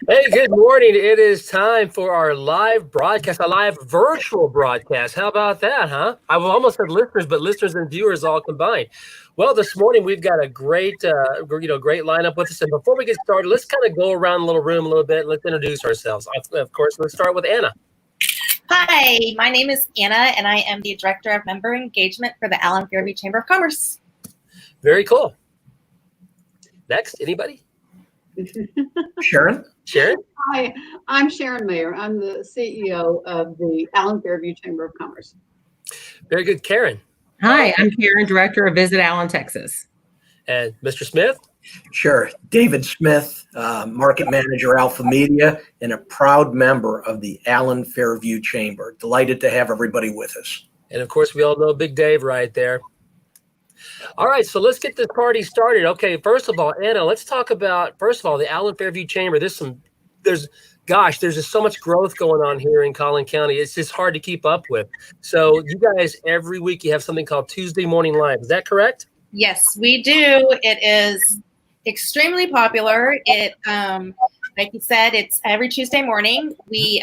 Hey, good morning. It is time for our live broadcast, a live virtual broadcast. How about that, huh? I've almost said listeners, but listeners and viewers all combined. Well, this morning we've got a great, great lineup with us. And before we get started, let's kind of go around the little room a little bit. Let's introduce ourselves. Of course, let's start with Anna. Hi, my name is Anna, and I am the Director of Member Engagement for the AllenFairview Chamber of Commerce. Very cool. Next, anybody? Sharon? Hi, I'm Sharon Mayer. I'm the CEO of the AllenFairview Chamber of Commerce. Very good. Karen? Hi, I'm Karen, Director of Visit Allen, Texas. And Mr. Smith? Sure. David Smith, Market Manager, Alpha Media, and a proud member of the AllenFairview Chamber. Delighted to have everybody with us. And of course, we all know Big Dave right there. All right, so let's get this party started. Okay, first of all, Anna, let's talk about, first of all, the AllenFairview Chamber. There's just so much growth going on here in Collin County. It's just hard to keep up with. So you guys, every week you have something called Tuesday Morning Live. Is that correct? Yes, we do. It is extremely popular. Like you said, it's every Tuesday morning. We,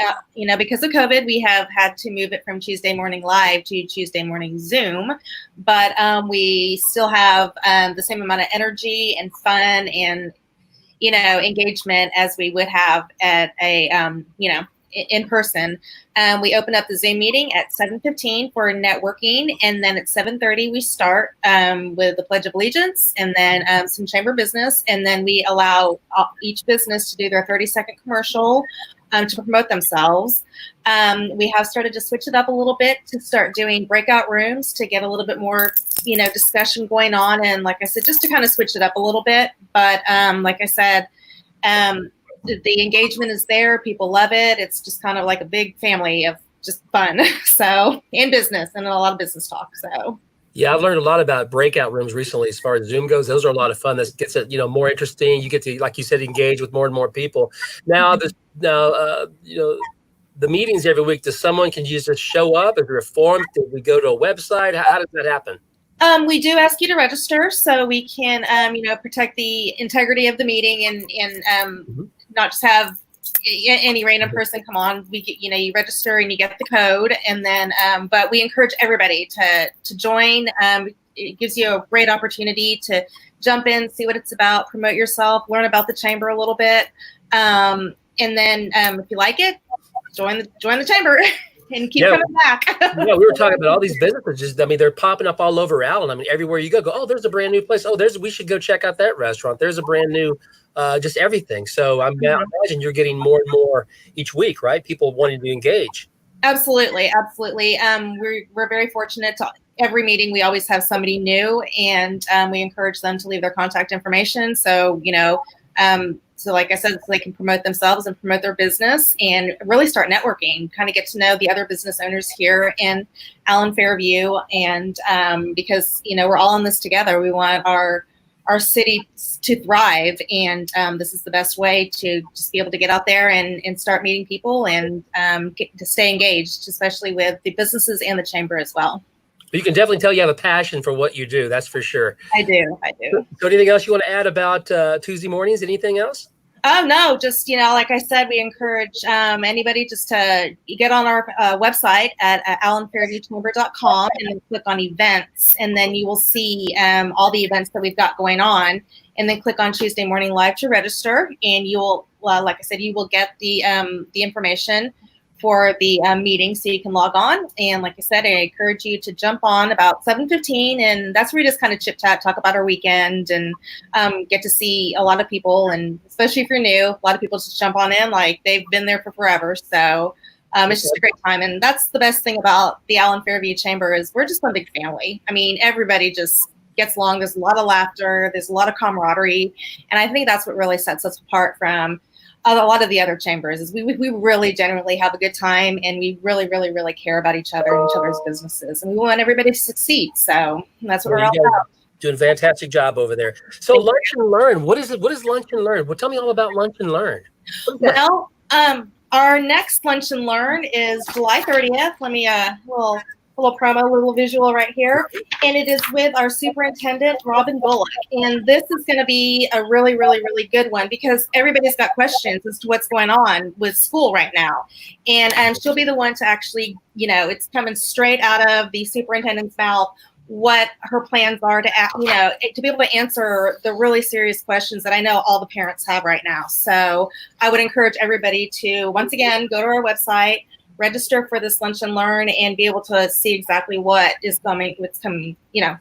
because of COVID, we have had to move it from Tuesday Morning Live to Tuesday Morning Zoom, but we still have the same amount of energy and fun and, engagement as we would have at a, in person. We open up the Zoom meeting at 7:15 for networking, and then at 7:30 we start with the Pledge of Allegiance, and then some chamber business, and then we allow each business to do their 30-second commercial to promote themselves. We have started to switch it up a little bit to start doing breakout rooms to get a little bit more, discussion going on, and like I said, just to kind of switch it up a little bit. But like I said, the engagement is there. People love it. It's just kind of like a big family of just fun. So, in business and a lot of business talk. So, yeah, I've learned a lot about breakout rooms recently as far as Zoom goes. Those are a lot of fun. That gets it, more interesting. You get to, like you said, engage with more and more people. Now, the meetings every week. Can you just show up? Is there a form? Did we go to a website? How does that happen? We do ask you to register so we can, protect the integrity of the meeting and not just have any random person come on. We get, you register and you get the code, and then, but we encourage everybody to join. It gives you a great opportunity to jump in, see what it's about, promote yourself, learn about the chamber a little bit, and then if you like it, join the chamber. And keep coming back. Yeah, we were talking about all these businesses. They're popping up all over Allen. Everywhere you go, oh, there's a brand new place. Oh, we should go check out that restaurant. There's a brand new, just everything. So I imagine you're getting more and more each week, right? People wanting to engage. Absolutely. We're very fortunate to every meeting. We always have somebody new, and we encourage them to leave their contact information. So, so like I said, so they can promote themselves and promote their business and really start networking, kind of get to know the other business owners here in AllenFairview. And because, we're all in this together. We want our city to thrive. And this is the best way to just be able to get out there and start meeting people and get to stay engaged, especially with the businesses and the chamber as well. You can definitely tell you have a passion for what you do. That's for sure. I do. So anything else you want to add about Tuesday mornings? Anything else? Oh, no, just, like I said, we encourage anybody just to get on our website at AllenFairviewChamber.com and then click on events. And then you will see all the events that we've got going on. And then click on Tuesday Morning Live to register. And you'll, like I said, you will get the information for the meeting, so you can log on. And like I said, I encourage you to jump on about 7:15, and that's where we just kind of chit chat, talk about our weekend, and get to see a lot of people. And especially if you're new, a lot of people just jump on in like they've been there for forever. So it's just a great time. And that's the best thing about the AllenFairview Chamber is we're just one big family. Everybody just gets along. There's a lot of laughter. There's a lot of camaraderie. And I think that's what really sets us apart from a lot of the other chambers is we really generally have a good time, and we really, really, really care about each other and each other's businesses, and we want everybody to succeed. So that's what we're all about. Doing a fantastic job over there. So Lunch and Learn, what is it? What is Lunch and Learn? Well, tell me all about Lunch and Learn. Well, our next Lunch and Learn is July 30th. Let me little promo, little visual right here. And it is with our superintendent, Robin Bullock. And this is going to be a really, really, really good one because everybody's got questions as to what's going on with school right now. And she'll be the one to actually, it's coming straight out of the superintendent's mouth, what her plans are to, to be able to answer the really serious questions that I know all the parents have right now. So I would encourage everybody to, once again, go to our website, register for this Lunch and Learn, and be able to see exactly what's coming,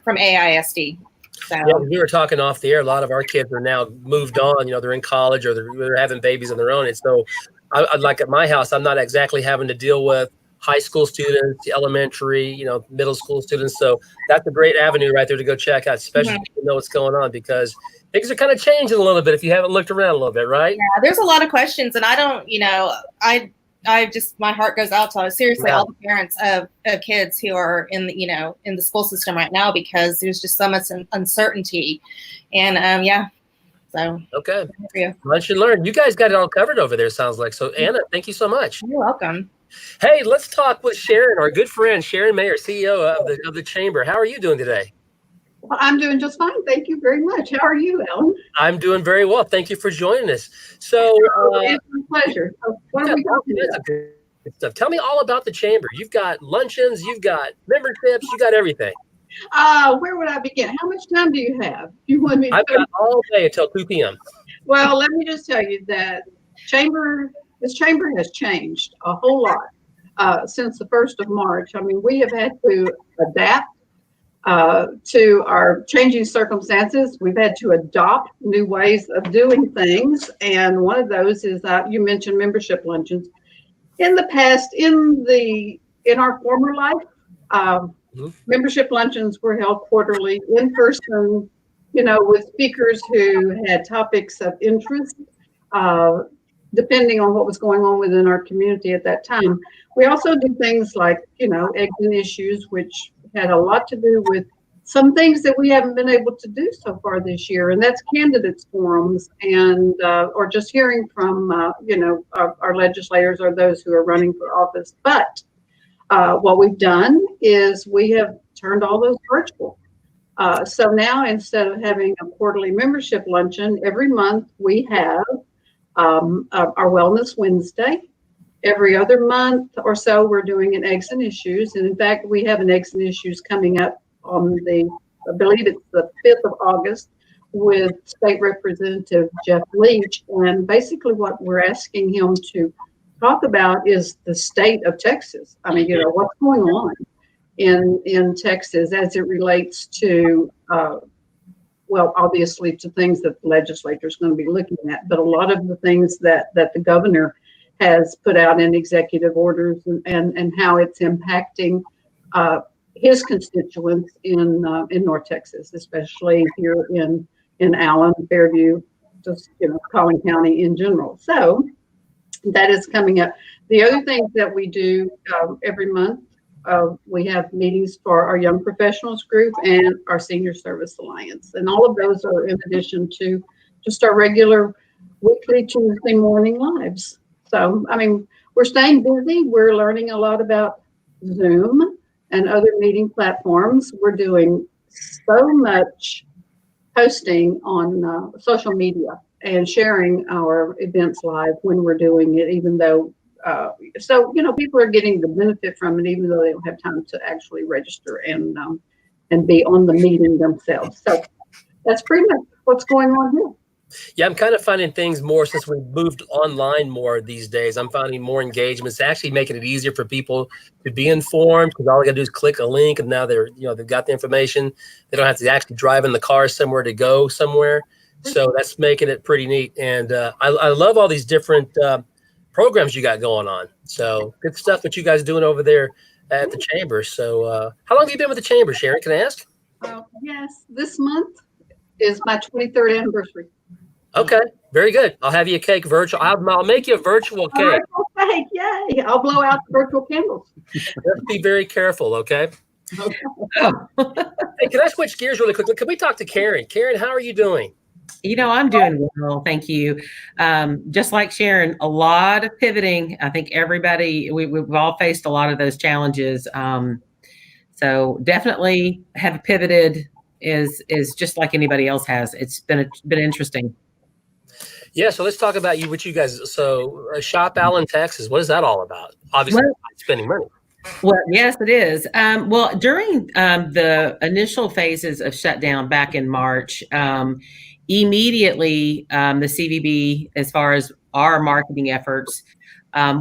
from AISD. So. Yeah, we were talking off the air. A lot of our kids are now moved on. They're in college or they're having babies on their own. And so I'd like at my house, I'm not exactly having to deal with high school students, elementary, middle school students. So that's a great avenue right there to go check out, especially if you know what's going on, because things are kind of changing a little bit if you haven't looked around a little bit, right? Yeah, there's a lot of questions, and I don't, I just, my heart goes out to seriously all the parents of kids who are in the school system right now, because there's just so much uncertainty. And so okay, Lunch and Learn. You guys got it all covered over there, sounds like. So Anna, thank you so much. You're welcome. Hey, let's talk with Sharon, our good friend Sharon Mayer, CEO of the Chamber. How are you doing today? Well, I'm doing just fine. Thank you very much. How are you, Ellen? I'm doing very well. Thank you for joining us. So it's my pleasure. So what are we talking about? Good stuff. Tell me all about the Chamber. You've got luncheons, you've got memberships, you got everything. Where would I begin? How much time do you have? You want me to I've got all day until 2 p.m. Well, let me just tell you that this chamber has changed a whole lot since the 1st of March. I mean, we have had to adapt to our changing circumstances. We've had to adopt new ways of doing things. And one of those is you mentioned membership luncheons. In the past, in our former life, membership luncheons were held quarterly in person, with speakers who had topics of interest, depending on what was going on within our community at that time. We also do things like, eggs and issues, which had a lot to do with some things that we haven't been able to do so far this year, and that's candidates forums and or just hearing from our legislators or those who are running for office. But what we've done is we have turned all those virtual. So now, instead of having a quarterly membership luncheon, every month we have our Wellness Wednesday. Every other month or so, we're doing an Eggs and Issues. And in fact, we have an Eggs and Issues coming up on I believe it's the 5th of August with State Representative Jeff Leach. And basically what we're asking him to talk about is the state of Texas. I mean, what's going on in Texas as it relates to, obviously to things that the legislature is going to be looking at, but a lot of the things that the governor has put out in executive orders and how it's impacting his constituents in North Texas, especially here in Allen, Fairview, just Collin County in general. So that is coming up. The other things that we do every month, we have meetings for our Young Professionals group and our Senior Service Alliance, and all of those are in addition to just our regular weekly Tuesday morning lives. So, I mean, we're staying busy. We're learning a lot about Zoom and other meeting platforms. We're doing so much posting on social media and sharing our events live when we're doing it, even though, people are getting the benefit from it, even though they don't have time to actually register and be on the meeting themselves. So that's pretty much what's going on here. Yeah, I'm kind of finding things more since we've moved online more these days. I'm finding more engagements, actually making it easier for people to be informed, because all they got to do is click a link, and now they've got the information. They don't have to actually drive in the car somewhere to go somewhere. So that's making it pretty neat. And I love all these different programs you got going on. So good stuff that you guys are doing over there at the Chamber. So how long have you been with the Chamber, Sharon? Can I ask? Yes, this month is my 23rd anniversary. Okay, very good. I'll have you a cake virtual. I'll make you a virtual cake. Okay, yay! I'll blow out the virtual candles. Let's be very careful, okay? Okay. Hey, can I switch gears really quickly? Can we talk to Karen? Karen, how are you doing? I'm doing well, thank you. Just like Sharon, a lot of pivoting. I think everybody, we've all faced a lot of those challenges. So definitely have pivoted is just like anybody else has. It's been interesting. Yeah, so let's talk about what you guys. So, Shop Allen, Texas. What is that all about? Obviously, spending money. Well, yes, it is. Well, during the initial phases of shutdown back in March, immediately the CVB, as far as our marketing efforts,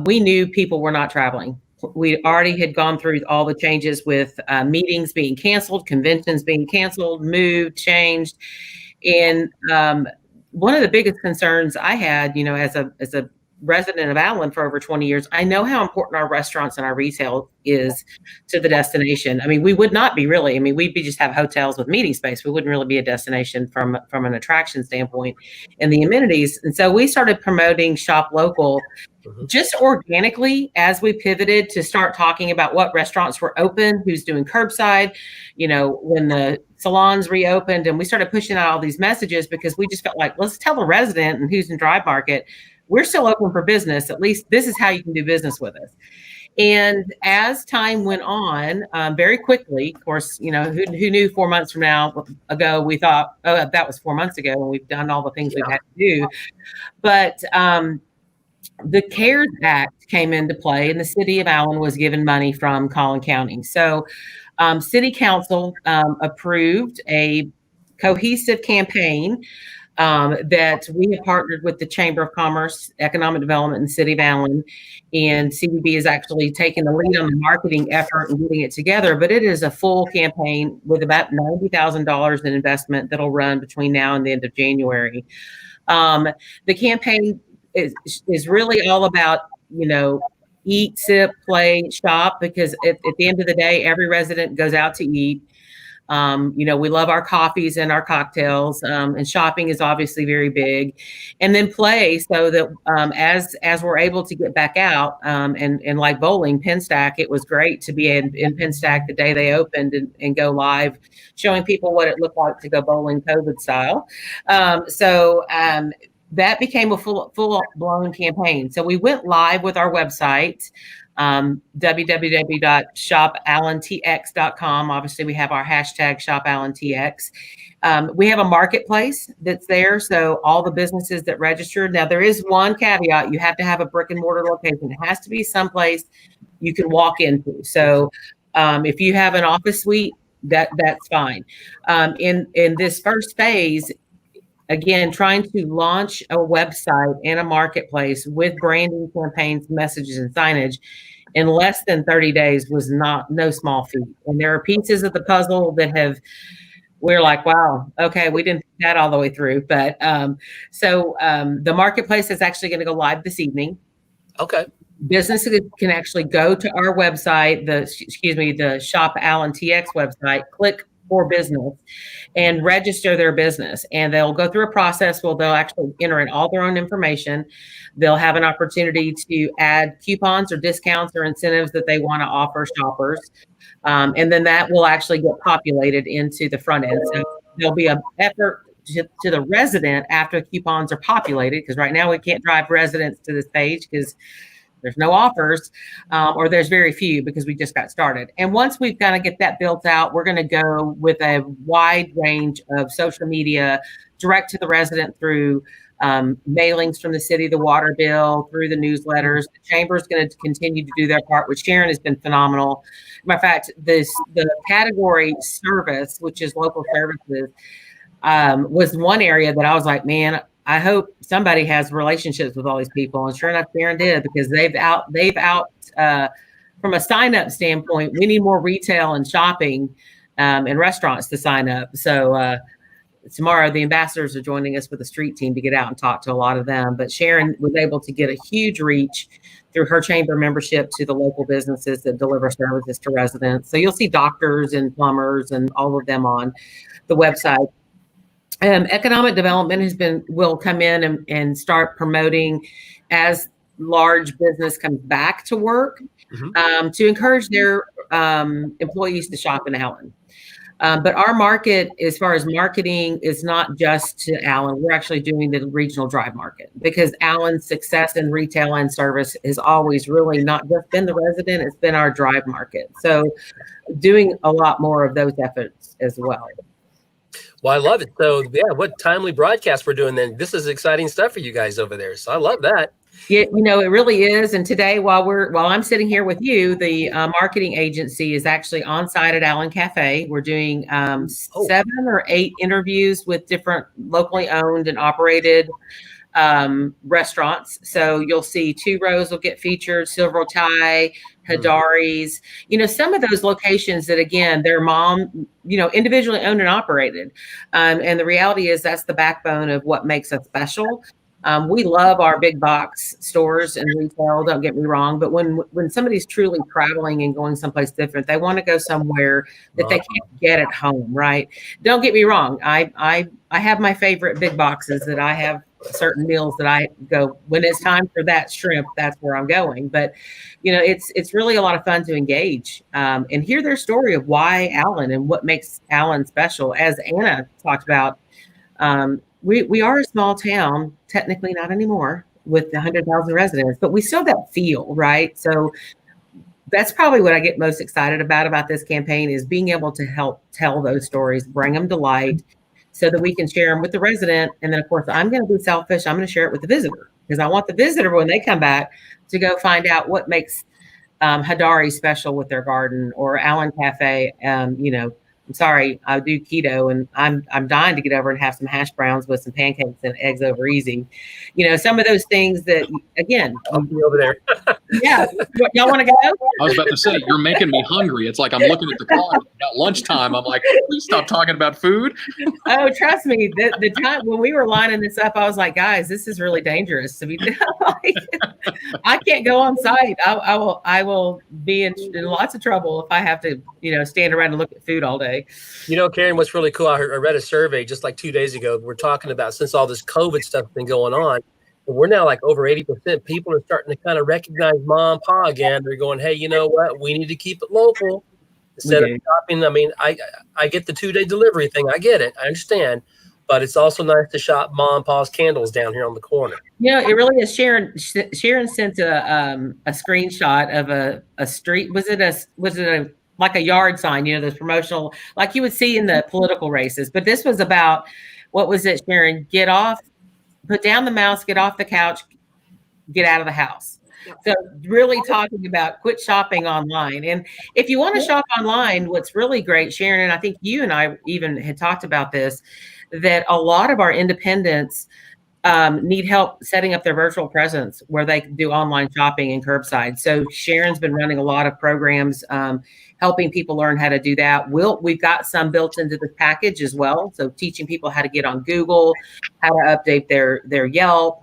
we knew people were not traveling. We already had gone through all the changes with meetings being canceled, conventions being canceled, moved, changed, and one of the biggest concerns I had, as a resident of Allen for over 20 years, I know how important our restaurants and our retail is to the destination. I mean, we would not be really. I mean, we'd be just have hotels with meeting space. We wouldn't really be a destination from an attraction standpoint and the amenities. And so we started promoting Shop Local just organically as we pivoted to start talking about what restaurants were open, who's doing curbside, when the salons reopened, and we started pushing out all these messages because we just felt like, let's tell the resident and who's in Drive Market, we're still open for business. At least this is how you can do business with us. And as time went on, very quickly, of course, who knew 4 months ago, we thought, oh, that was 4 months ago, and we've done all the things we've had to do. But the CARES Act came into play, and the city of Allen was given money from Collin County. So city council approved a cohesive campaign that we have partnered with the Chamber of Commerce, Economic Development in the city of Allen, and CVB is actually taking the lead on the marketing effort and getting it together. But it is a full campaign with about $90,000 in investment that'll run between now and the end of January. The campaign is really all about, eat, sip, play, shop, because at the end of the day, every resident goes out to eat. We love our coffees and our cocktails, and shopping is obviously very big. And then play, so that as we're able to get back out, and like bowling, Penstack, it was great to be in Penstack the day they opened and go live, showing people what it looked like to go bowling COVID style. That became a full-blown campaign. So we went live with our website, www.shopallentx.com. Obviously, we have our hashtag ShopAllenTX. We have a marketplace that's there. So all the businesses that registered. Now, there is one caveat. You have to have a brick and mortar location. It has to be someplace you can walk into. So if you have an office suite, that's fine. In this first phase, again, trying to launch a website and a marketplace with branding campaigns, messages, and signage in less than 30 days was no small feat. And there are pieces of the puzzle that we're like, wow, okay, we didn't think that all the way through. But the marketplace is actually going to go live this evening. Okay. Businesses can actually go to our website, the Shop Allen TX website, click for business and register their business. And they'll go through a process where they'll actually enter in all their own information. They'll have an opportunity to add coupons or discounts or incentives that they want to offer shoppers. And then that will actually get populated into the front end. So there'll be an effort to the resident after coupons are populated, because right now we can't drive residents to this page because there's no offers, or there's very few because we just got started. And once we've got to get that built out, we're going to go with a wide range of social media, direct to the resident through mailings from the city, the water bill, through the newsletters. The chamber is going to continue to do their part, which Sharon has been phenomenal. Matter of fact, the category service, which is local services, was one area that I was like, man, I hope somebody has relationships with all these people. And sure enough, Sharon did, because they've out from a sign up standpoint, we need more retail and shopping and restaurants to sign up. So tomorrow the ambassadors are joining us with a street team to get out and talk to a lot of them. But Sharon was able to get a huge reach through her chamber membership to the local businesses that deliver services to residents. So you'll see doctors and plumbers and all of them on the website. Economic development will come in and start promoting as large business comes back to work, to encourage their employees to shop in Allen. But our market, as far as marketing, is not just to Allen. We're actually doing the regional drive market because Allen's success in retail and service has always really not just been the resident, it's been our drive market. So doing a lot more of those efforts as well. Well, I love it. So yeah, what timely broadcast we're doing then. This is exciting stuff for you guys over there. So I love that. Yeah, it really is. And today, while I'm sitting here with you, the marketing agency is actually on site at Allen Cafe. We're doing 7 or 8 interviews with different locally owned and operated restaurants. So you'll see Two Rows will get featured, Silver Tie, Hadari's, some of those locations that, again, their mom, individually owned and operated. And the reality is that's the backbone of what makes us special. We love our big box stores and retail, don't get me wrong, but when somebody's truly traveling and going someplace different, they want to go somewhere that they can't get at home, right? Don't get me wrong. I have my favorite big boxes that I have certain meals that I go, when it's time for that shrimp, that's where I'm going. But, it's really a lot of fun to engage and hear their story of why Allen and what makes Allen special. As Anna talked about, we are a small town, technically not anymore, with 100,000 residents, but we still have that feel, right? So that's probably what I get most excited about this campaign is being able to help tell those stories, bring them to light so that we can share them with the resident. And then, of course, I'm going to be selfish. I'm going to share it with the visitor because I want the visitor, when they come back, to go find out what makes Hadari special with their garden, or Allen Cafe. I'm sorry, I do keto, and I'm dying to get over and have some hash browns with some pancakes and eggs over easy. Some of those things that, again, I'll be over there. Yeah, y'all want to go? I was about to say, you're making me hungry. It's like I'm looking at the clock at lunchtime. I'm like, please stop talking about food. Oh, trust me, the time when we were lining this up, I was like, guys, this is really dangerous. To be, I can't go on site. I will be in lots of trouble if I have to, stand around and look at food all day. Karen, what's really cool, I read a survey just like 2 days ago. We're talking about, since all this COVID stuff has been going on, we're now like over 80% people are starting to kind of recognize mom and pa again. They're going, hey, you know what? We need to keep it local instead of shopping. I mean, I get the 2-day delivery thing. I get it. I understand. But it's also nice to shop mom and pa's candles down here on the corner. It really is. Sharon sent a screenshot of a street. Was it a like a yard sign, those promotional, like you would see in the political races. But this was about, what was it, Sharon? Get off, put down the mouse, get off the couch, get out of the house. So really talking about quit shopping online. And if you want to shop online, what's really great, Sharon, and I think you and I even had talked about this, that a lot of our independents need help setting up their virtual presence where they can do online shopping and curbside. So Sharon's been running a lot of programs, helping people learn how to do that. We've got some built into the package as well. So teaching people how to get on Google, how to update their Yelp.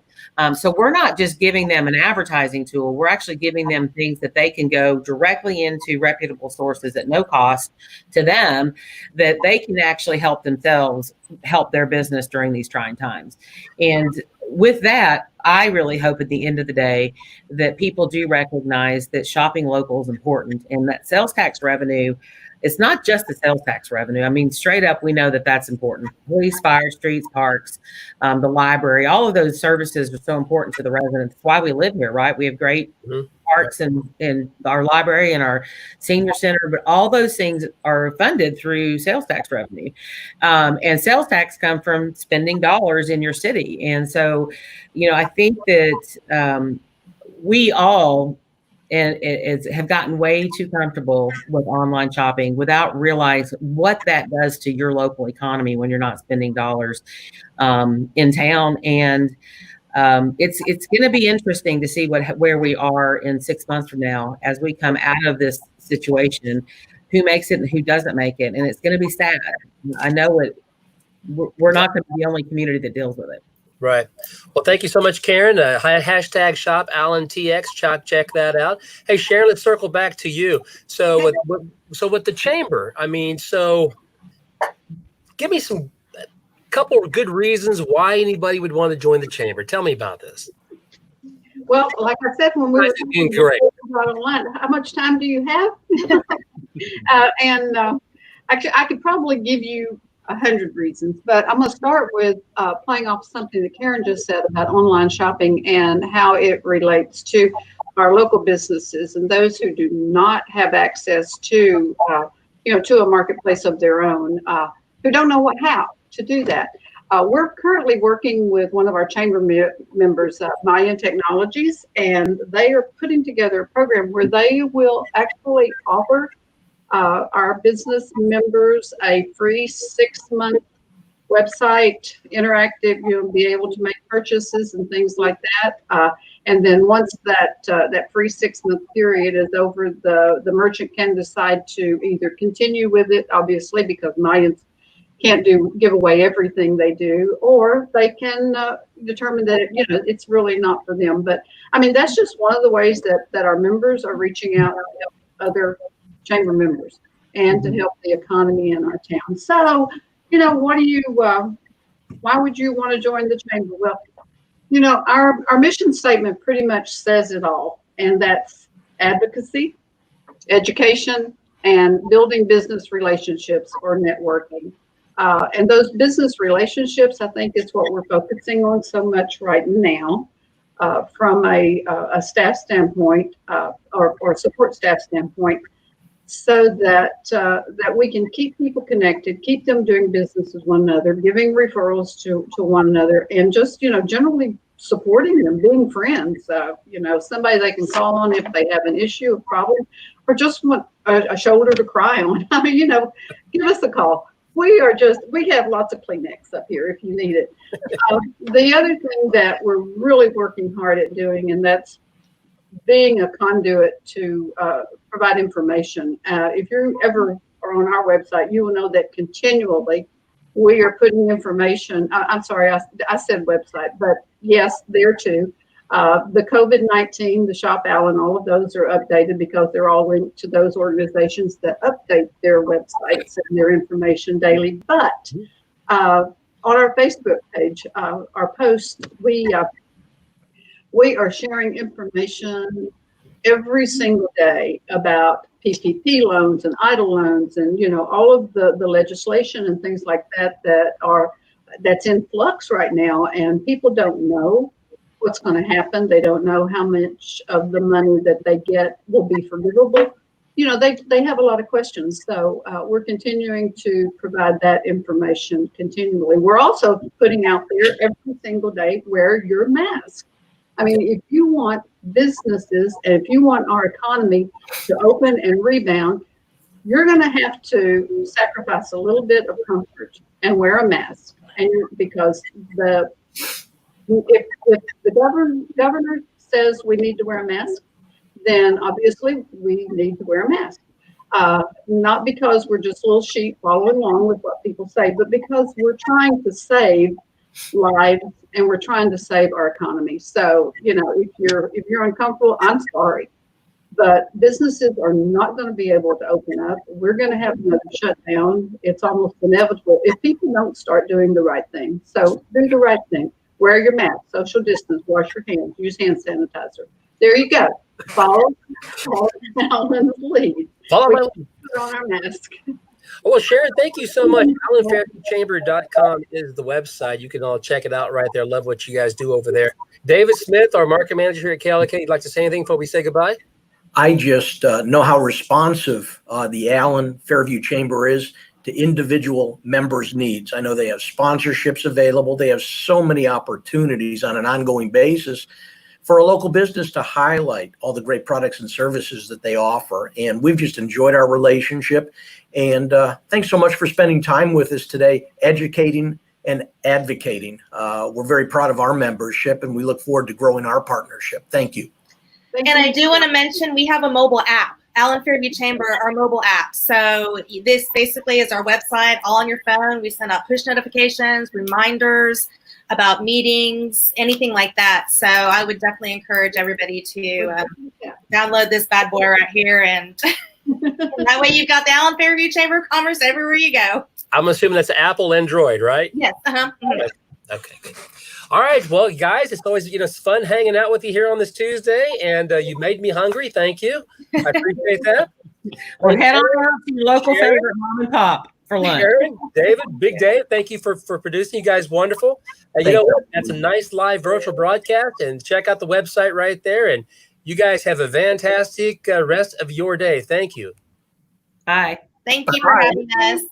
So we're not just giving them an advertising tool. We're actually giving them things that they can go directly into reputable sources at no cost to them, that they can actually help themselves, help their business during these trying times. And with that, I really hope at the end of the day that people do recognize that shopping local is important, and that sales tax revenue, it's not just the sales tax revenue. I mean, straight up, we know that that's important. Police, fire, streets, parks, the library, all of those services are so important to the residents. That's why we live here, right? We have great parks and our library and our senior center, but all those things are funded through sales tax revenue. And sales tax come from spending dollars in your city. And so, I think that we all have gotten way too comfortable with online shopping without realizing what that does to your local economy when you're not spending dollars in town. And it's going to be interesting to see where we are in 6 months from now as we come out of this situation, who makes it and who doesn't make it. And it's going to be sad. I know it. We're not going to be the only community that deals with it. Right. Well, thank you so much, Karen. Hashtag shop AllenTX. Check that out. Hey, Sharon, let's circle back to you. So with the chamber, I mean, so give me some couple of good reasons why anybody would want to join the chamber. Tell me about this. Well, like I said, when we were great. online, how much time do you have? And I could probably give you 100 reasons, but I'm going to start with playing off something that Karen just said about online shopping and how it relates to our local businesses and those who do not have access to, to a marketplace of their own, who don't know how to do that. We're currently working with one of our chamber members, Mayan Technologies, and they are putting together a program where they will actually offer our business members a free 6-month website, interactive, you'll be able to make purchases and things like that. And then once that free 6-month period is over, the merchant can decide to either continue with it, obviously, because Mayans can't give away everything they do, or they can determine that it's really not for them. But I mean, that's just one of the ways that our members are reaching out to help other chamber members and to help the economy in our town. So, what do you? Why would you want to join the chamber? Well, our mission statement pretty much says it all, and that's advocacy, education, and building business relationships or networking. And those business relationships, I think, is what we're focusing on so much right now, from a staff standpoint or support staff standpoint, so that we can keep people connected, keep them doing business with one another, giving referrals to one another, and just generally supporting them, being friends. Somebody they can call on if they have an issue, a problem, or just want a shoulder to cry on. I mean, give us a call. We have lots of Kleenex up here if you need it. The other thing that we're really working hard at doing, and that's being a conduit to provide information. If you ever are on our website, you will know that continually we are putting information. I'm sorry, I said website, but yes, there too. The COVID-19, the Shop Allen, all of those are updated because they're all linked to those organizations that update their websites and their information daily. But on our Facebook page, our posts, we are sharing information every single day about PPP loans and EIDL loans and all of the legislation and things like that's in flux right now, and people don't know what's going to happen. They don't know how much of the money that they get will be forgivable. They have a lot of questions. So we're continuing to provide that information continually. We're also putting out there every single day, wear your mask. I mean, if you want businesses and if you want our economy to open and rebound, you're going to have to sacrifice a little bit of comfort and wear a mask. And because if the governor says we need to wear a mask, then obviously we need to wear a mask. Not because we're just little sheep following along with what people say, but because we're trying to save lives and we're trying to save our economy. So, if you're uncomfortable, I'm sorry, but businesses are not going to be able to open up. We're going to have another shutdown. It's almost inevitable if people don't start doing the right thing. So do the right thing. Wear your mask, social distance, wash your hands, use hand sanitizer. There you go. Follow Allen's lead. Follow my lead. Put on our mask. Well, Sharon, thank you so much. AllenFairviewChamber.com is the website. You can all check it out right there. Love what you guys do over there. David Smith, our market manager here at KLAK, you'd like to say anything before we say goodbye? I just know how responsive the Allen Fairview Chamber is to individual members' needs. I know they have sponsorships available. They have so many opportunities on an ongoing basis for a local business to highlight all the great products and services that they offer. And we've just enjoyed our relationship. And thanks so much for spending time with us today, educating and advocating. We're very proud of our membership, and we look forward to growing our partnership. Thank you. And I do want to mention we have a mobile app, Allen Fairview Chamber, our mobile app. So this basically is our website, all on your phone. We send out push notifications, reminders about meetings, anything like that. So I would definitely encourage everybody to download this bad boy right here. And that way you've got the Allen Fairview Chamber of Commerce everywhere you go. I'm assuming that's Apple, Android, right? Yes. Mm-hmm. Okay, good. All right. Well, guys, it's always, it's fun hanging out with you here on this Tuesday, and you made me hungry. Thank you. I appreciate that. Or head on over to your local favorite mom and pop for lunch. Sharon, David, Big Dave, thank you for producing. You guys wonderful. And you know what? That's a nice live virtual broadcast. And check out the website right there. And you guys have a fantastic rest of your day. Thank you. Bye. Thank you for having us.